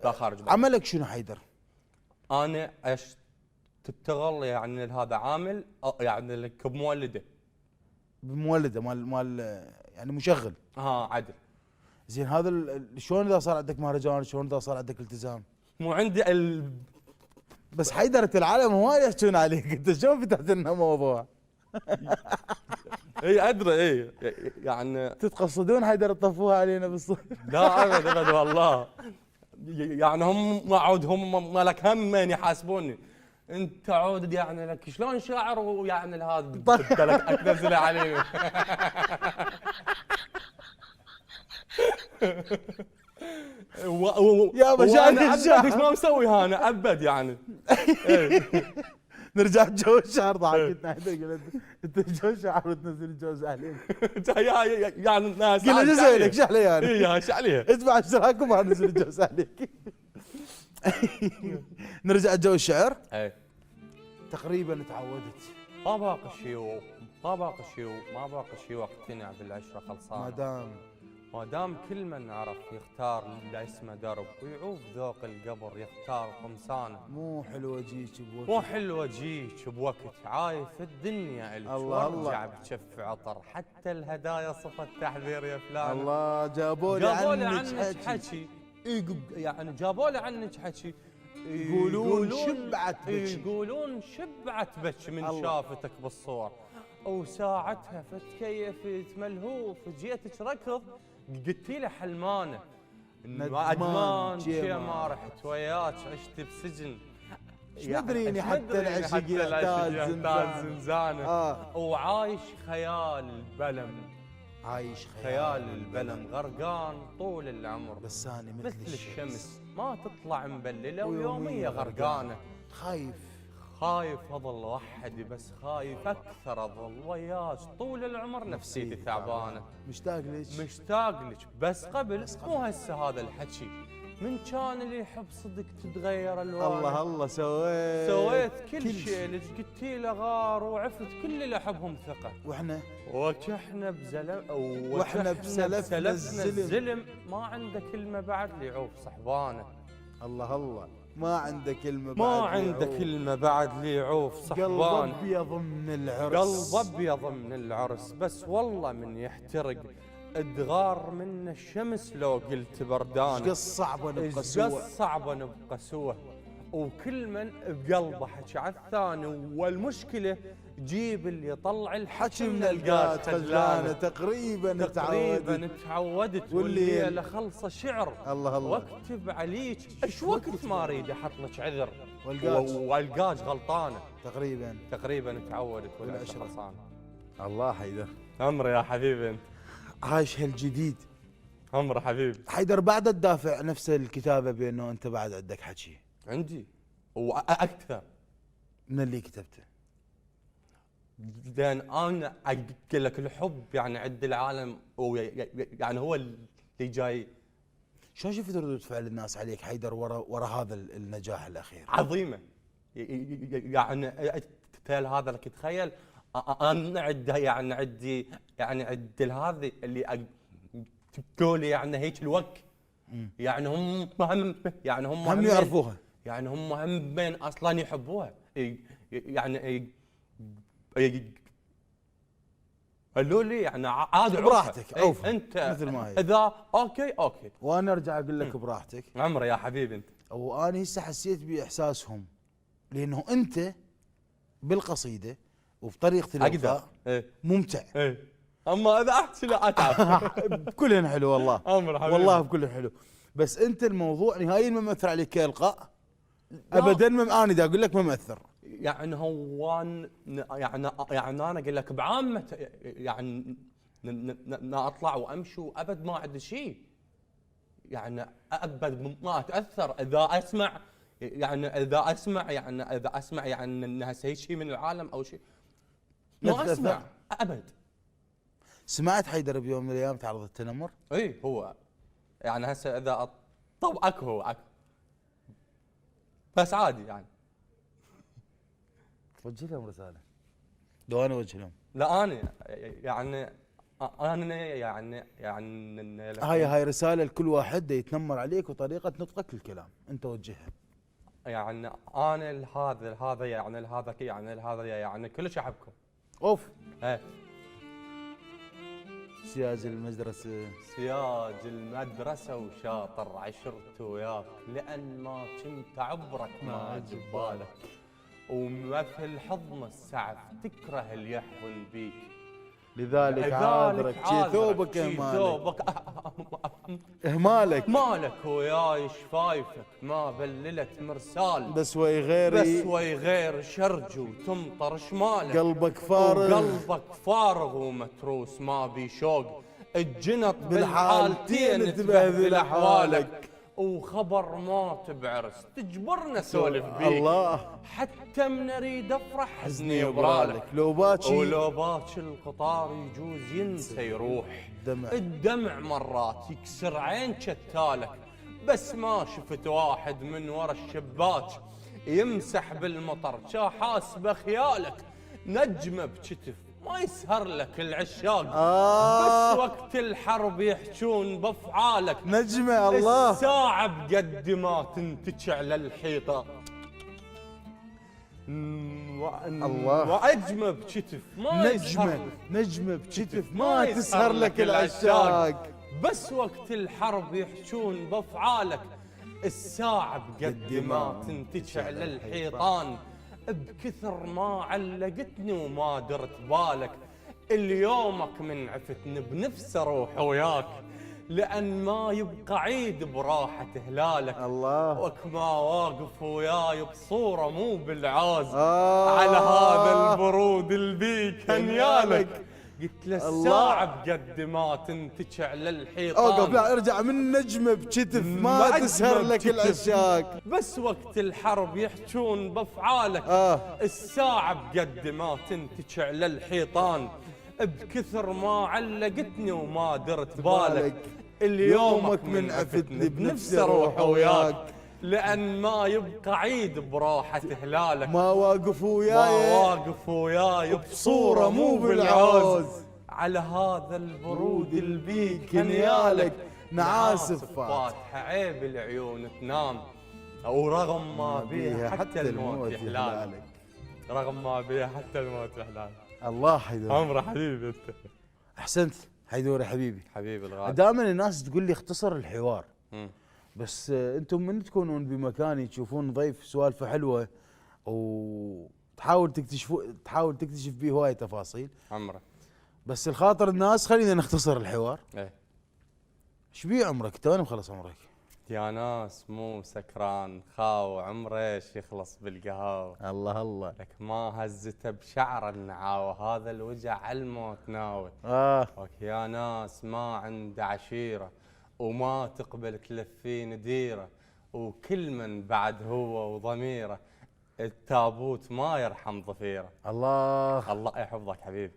لا خارج بلد. عملك شنو حيدر؟ انا اشتغل يعني هذا عامل يعني لك بمولده. بمولده مال يعني مشغل. عدل. زين هذا شلون اذا صار عندك مهرجان، شلون اذا صار عندك التزام؟ مو عندي بس حيدر العالم هواي يحجون عليك، انت شلون فتحت لنا موضوع؟ اي ادري اي يعني تتقصدون حيدر تطفوها علينا بالصيف؟ لا ابد والله. يعني هم عود هم مالك هم من يحاسبوني. انت عود يعني لك شلون شاعر ويعني هذا لك تنزل عليه. يا مشاهد الشعر ايش ما مسوي انا ابد يعني. نرجع جو الشعر، ضحكتنا حيدر قلت انت جو الشعر وتنزل جوز عليك. يعني الناس قلنا شو اسوي لك؟ شحله يعني؟ اي شعليه. ادفع اشتراك وما نزل جوز عليك. نرجع جو الشعر. اي تقريبا تعودت. ما باقي شيء ما باقي شيء وقتنا بالعشره خلصانه. ما دام كل من عرف يختار لا اسمه درب ويعوف ذوق القبر يختار قمصانه. مو حلو اجيك بوقت، مو حلو اجيك بوقت عايف الدنيا الك الله وارجع بجف عطر حتى الهدايا صفت تحذير يا فلان. الله جابوا لي عنك حكي. يعني جابوا لي عنك حكي. يقولون شبعت بك، يقولون شبعت بك من الله. شافتك بالصور. وساعتها فتكيفت ملهوف جيتك ركض قلتي له حلمانه ندمان شي ما رحت وياك عشت بسجن. ندريني حتى العشق يحتاج زنزانه. وعايش خيال البلم، عايش خيال البلم غرقان طول العمر. بس انا مثل الشمس ما تطلع مبلله ويوميه غرقانه. خايف اظل وحدي بس خايف اكثر اظل وياك طول العمر نفسيتي تعبانه. مشتاق لك بس قبل مو هسه هذا الحكي. من كان اللي يحب صدق تتغير الوان. الله سويت كل شيء لك قلتي له غار وعفت كل اللي احبهم ثقه. واحنا بسلفنا الزلم ما عنده كلمه بعد ليعوف صحبانه. الله ما عنده كلمه بعد، ما عنده كلمه بعد ليعوف صحبانه. قلب ابيض من العرس، قلب ابيض من العرس بس والله من يحترق ادغار من الشمس لو قلت بردانه. ايش صعبه نبقى سوا، صعبه نبقى سوا. وكل من بقلبه حكي على الثاني. والمشكله جيب اللي يطلع الحكي من القاس خجلانه. تقريبا تعودت والليله خلصه شعر. الله واكتب عليك ايش وقت ما اريد احط لك عذر والقاج غلطانه. تقريبا تعودت والعشره خلصانه. الله حيدر عمري يا حبيبي انت عايش هالجديد. عمري حبيبي حيدر بعد تدافع نفس الكتابه بانه انت بعد عندك حكي؟ عندي واكثر من اللي كتبته. لان انا اقول لك الحب يعني عند العالم يعني هو اللي جاي. شلون شفت ردود فعل الناس عليك حيدر ورا هذا النجاح الاخير؟ عظيمه. يعني هذا لك تخيل انا عندي هذه اللي تقول يعني هيك الوك. يعني هم يعرفوها، يعني هم بين اصلا يحبوها. يعني قالوا لي يعني عادي براحتك عوف انت مثل ما هي. اذا اوكي وانا ارجع اقول لك براحتك. عمري يا حبيبي انت. وانا هسه حسيت باحساسهم لانه انت بالقصيده وبطريقه الالقاء ممتع. اما اذا احكي لا اتعب. بكلهن حلو والله. والله بكلهن حلو. بس انت الموضوع نهائيا ما مأثر عليك كالقاء ابدا. انا دا اقول لك ما مأثر. يعني هو يعني انا اقول لك بعامه يعني اطلع وامشي وابد ما عندي شيء. يعني ابد ما اتاثر اذا اسمع يعني انها شيء من العالم او شيء. ما اسمع ابد. سمعت حيدر بيوم من الايام تعرض التنمر؟ اي هو يعني هسه اذا طب اكو بس عادي يعني. توجه لهم رساله. لو انا اوجه لهم. لا انا يعني انا يعني هاي رساله لكل واحد دا يتنمر عليك وطريقه نطقك للكلام انت وجهها. يعني انا هذا كلش احبكم. اوف. ايه. سياج المدرسه. سياج المدرسة وشاطر عشرت وياك، لأن ما كنت عبرك ما جبالك، ومثل حضن السعف تكره اللي يحضن بيك، لذلك عاذرك شي ثوبك اهمالك مالك وياي شفايفك ما بللت مرسال، بس وي غيري غير شرج وتمطر شمالك، قلبك فارغ قلبك فارغ ومتروس ما بي شوق، الجنط بالحالتين تبهذل احوالك، وخبر ما تبعرس تجبرنا سولف بيك، الله حتى من اريد افرح حزني برالك، لو باكي القطار يجوز ينسى يروح، دمع. الدمع مرات يكسر عين شتالك، بس ما شفت واحد من ورا الشباك يمسح بالمطر حاسبه خيالك، نجمه بكتف ما يسهر لك العشاق، بس وقت الحرب يحجون بافعالك، نجمه الله الساعة بقد ما تنتج على الحيطة، الله وأجمة بكتف ما نجمه بكتف ما تسهر لك العشاق، بس وقت الحرب يحجون بافعالك، الساعة بقد ما تنتج على الحيطان، بكثر ما علقتني وما درت بالك، اليومك من عفتني بنفس اروح وياك، لأن ما يبقى عيد براحة هلالك، الله وكما واقف وياي بصورة مو بالعاز، على هذا البرود البيك هنيالك، قلت له الساعة بقد ما تنتج على الحيطان، اوقف لا ارجع من نجمه بكتف ما تسهر لك العشاق، بس وقت الحرب يحجون بافعالك، الساعة بقد ما تنتج على الحيطان، بكثر ما علقتني وما درت بالك، اليومك من عفتني بنفسي اروح وياك، لأن ما يبقى عيد براحة هلالك، ما واقف وياي بصورة مو بالعوز، على هذا البرود البيك هنيالك، نعاسف فاتحة عيب العيون تنام، ورغم ما بيها حتى الموت يحلالك، رغم ما بيها حتى الموت يحلالك. الله حيدور عمره حبيبي انت. احسنت حيدور يا حبيبي الغالي. دائما الناس تقول لي اختصر الحوار، بس انتم من تكونون بمكاني تشوفون ضيف سوالفه حلوه وتحاول تكتشف به هواي تفاصيل عمره، بس الخاطر الناس خلينا نختصر الحوار. ايه ايش بيه عمرك تونا مخلص عمرك؟ يا ناس مو سكران خاو عمره ايش يخلص بالقهاوه، الله لك ما هزته بشعر النعاوه، هذا الوجع على الموت ناوي، يا ناس ما عنده عشيره وما تقبل تلفين ديره، وكل من بعد هو وضميره، التابوت ما يرحم ضفيره. الله يحفظك حبيبي.